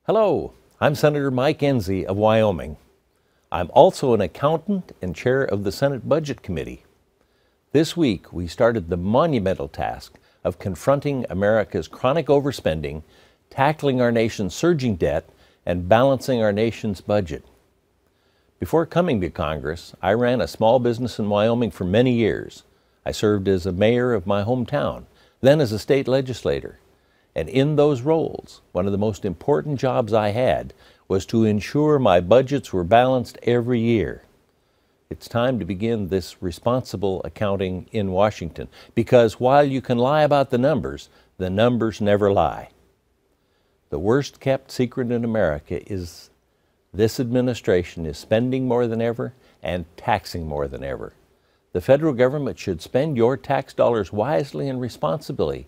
Hello, I'm Senator Mike Enzi of Wyoming. I'm also an accountant and chair of the Senate Budget Committee. This week, we started the monumental task of confronting America's chronic overspending, tackling our nation's surging debt, and balancing our nation's budget. Before coming to Congress, I ran a small business in Wyoming for many years. I served as a mayor of my hometown, then as a state legislator. And in those roles, one of the most important jobs I had was to ensure my budgets were balanced every year. It's time to begin this responsible accounting in Washington, because while you can lie about the numbers never lie. The worst kept secret in America is this administration is spending more than ever and taxing more than ever. The federal government should spend your tax dollars wisely and responsibly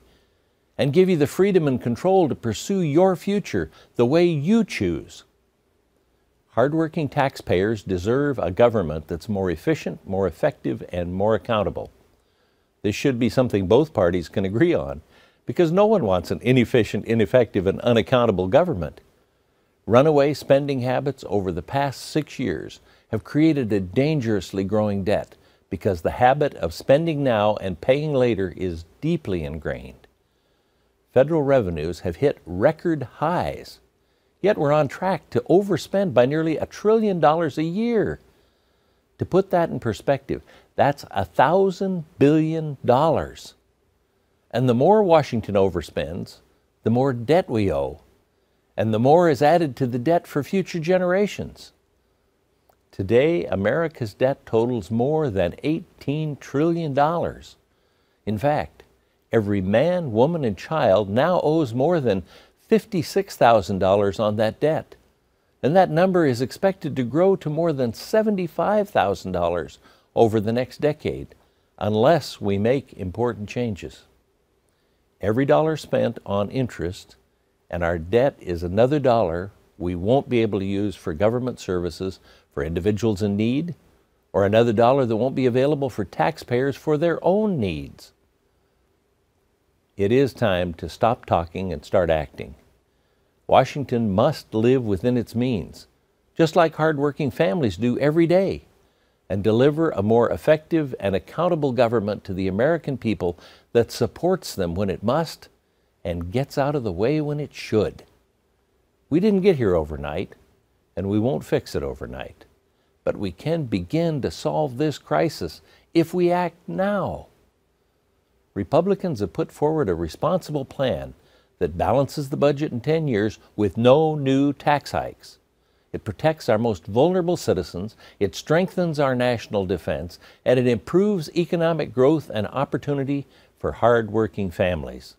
and give you the freedom and control to pursue your future the way you choose. Hardworking taxpayers deserve a government that's more efficient, more effective, and more accountable. This should be something both parties can agree on, because no one wants an inefficient, ineffective, and unaccountable government. Runaway spending habits over the past 6 years have created a dangerously growing debt, because the habit of spending now and paying later is deeply ingrained. Federal revenues have hit record highs, yet we're on track to overspend by nearly $1 trillion a year. To put that in perspective, that's $1,000 billion. And the more Washington overspends, the more debt we owe, and the more is added to the debt for future generations. Today, America's debt totals more than $18 trillion. In fact, every man, woman, and child now owes more than $56,000 on that debt. And that number is expected to grow to more than $75,000 over the next decade, unless we make important changes. Every dollar spent on interest, and our debt is another dollar we won't be able to use for government services for individuals in need, or another dollar that won't be available for taxpayers for their own needs. It is time to stop talking and start acting. Washington must live within its means, just like hardworking families do every day, and deliver a more effective and accountable government to the American people that supports them when it must and gets out of the way when it should. We didn't get here overnight, and we won't fix it overnight, but we can begin to solve this crisis if we act now. Republicans have put forward a responsible plan that balances the budget in 10 years with no new tax hikes. It protects our most vulnerable citizens, it strengthens our national defense, and it improves economic growth and opportunity for hard-working families.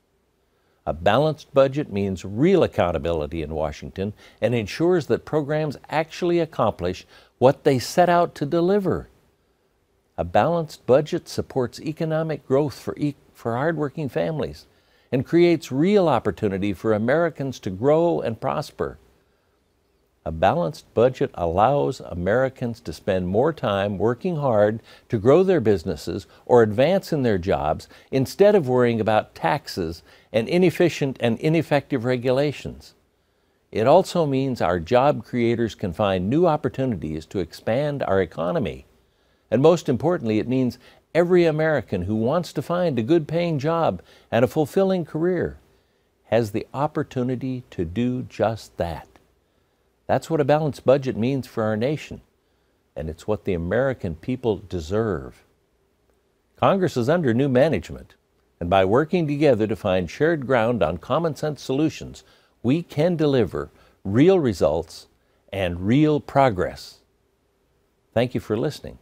A balanced budget means real accountability in Washington and ensures that programs actually accomplish what they set out to deliver. A balanced budget supports economic growth for hardworking families and creates real opportunity for Americans to grow and prosper. A balanced budget allows Americans to spend more time working hard to grow their businesses or advance in their jobs instead of worrying about taxes and inefficient and ineffective regulations. It also means our job creators can find new opportunities to expand our economy. And most importantly, it means every American who wants to find a good-paying job and a fulfilling career has the opportunity to do just that. That's what a balanced budget means for our nation, and it's what the American people deserve. Congress is under new management, and by working together to find shared ground on common-sense solutions, we can deliver real results and real progress. Thank you for listening.